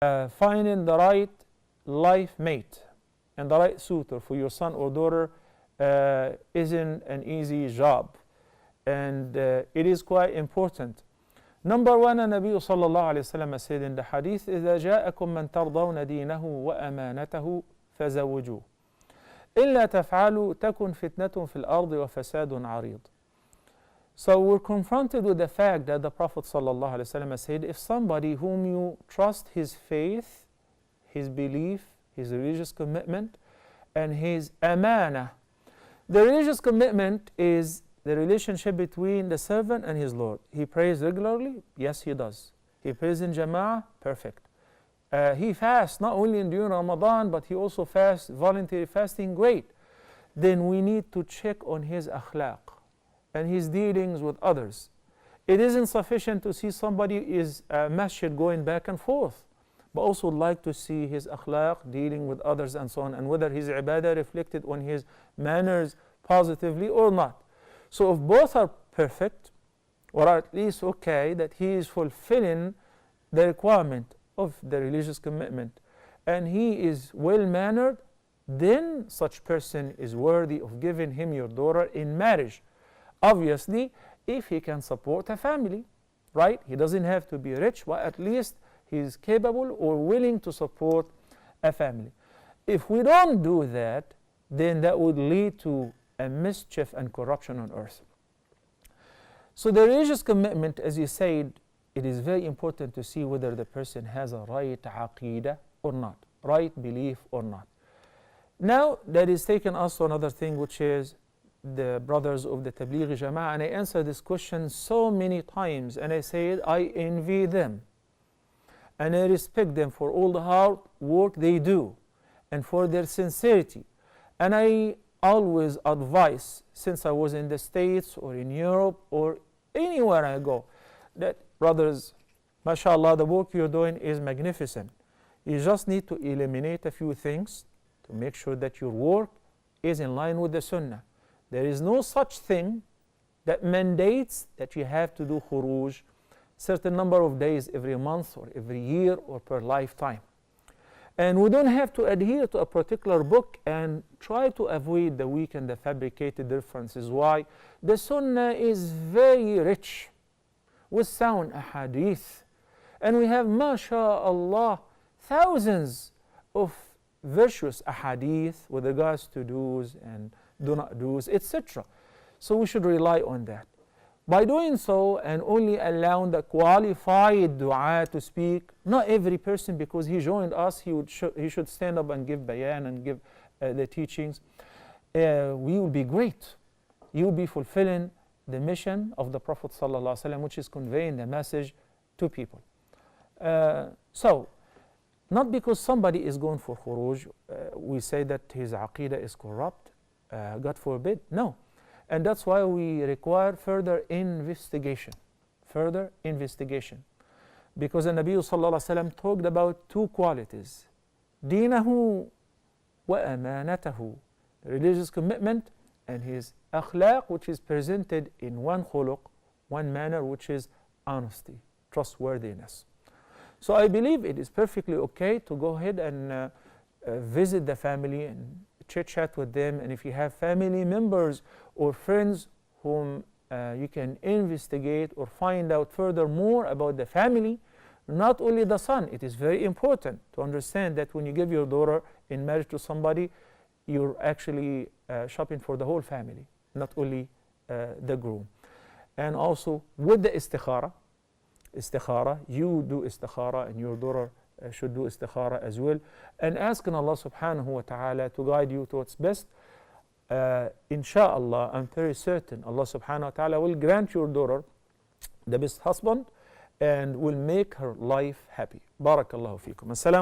finding the right life mate and the right suitor for your son or daughter isn't an easy job, and it is quite important. Number one, النبي صلى الله عليه وسلم said in the hadith, إذا جاءكم من ترضون دينه وأمانته فزوجوه إلا تفعلوا تكن فتنة في الأرض وفساد عريض. So we're confronted with the fact that the Prophet ﷺ said, if somebody whom you trust his faith, his belief, his religious commitment, and his amana. The religious commitment is the relationship between the servant and his Lord. He prays regularly? Yes, he does. He prays in Jama'ah? Perfect. He fasts not only during Ramadan, but he also fasts voluntary fasting? Great. Then we need to check on his akhlaq and his dealings with others. It isn't sufficient to see somebody is masjid going back and forth, but also like to see his akhlaq, dealing with others and so on, and whether his ibadah reflected on his manners positively or not. So if both are perfect, or at least okay, that he is fulfilling the requirement of the religious commitment, and he is well-mannered, then such person is worthy of giving him your daughter in marriage. Obviously, if he can support a family, right? He doesn't have to be rich, but at least he is capable or willing to support a family. If we don't do that, then that would lead to a mischief and corruption on earth. So the religious commitment, as you said, it is very important to see whether the person has a right aqidah or not, right belief or not. Now that is taking us to another thing, which is the brothers of the Tabligh Jama'ah, and I answered this question so many times, and I said I envy them and I respect them for all the hard work they do and for their sincerity. And I always advise, since I was in the States or in Europe or anywhere I go, that brothers, mashallah, the work you're doing is magnificent. You just need to eliminate a few things to make sure that your work is in line with the Sunnah. There is no such thing that mandates that you have to do khuruj certain number of days every month or every year or per lifetime. And we don't have to adhere to a particular book and try to avoid the weak and the fabricated differences. Why? The Sunnah is very rich with sound ahadith. And we have, mashallah, thousands of virtuous ahadith with regards to do's and do not do's, etc. So we should rely on that. By doing so and only allowing the qualified dua to speak, not every person, because he joined us, he should stand up and give bayan and give the teachings. We will be great. You will be fulfilling the mission of the Prophet ﷺ, which is conveying the message to people. So, not because somebody is going for khuruj, we say that his aqidah is corrupt. God forbid. No. And that's why we require further investigation. Further investigation. Because the Nabi sallallahu alayhi wa sallam talked about two qualities. Deenahu wa amanatahu. Religious commitment and his akhlaq, which is presented in one khuluq, one manner, which is honesty, trustworthiness. So I believe it is perfectly okay to go ahead and visit the family and chit-chat with them, and if you have family members or friends whom you can investigate or find out further more about the family, not only the son. It is very important to understand that when you give your daughter in marriage to somebody, you're actually shopping for the whole family, not only the groom. And also with the istikhara, you do istikhara and your daughter should do istikhara as well, and asking Allah subhanahu wa ta'ala to guide you towards best. Insha'Allah, I'm very certain Allah subhanahu wa ta'ala will grant your daughter the best husband and will make her life happy. Barakallahu feekum. As-salam.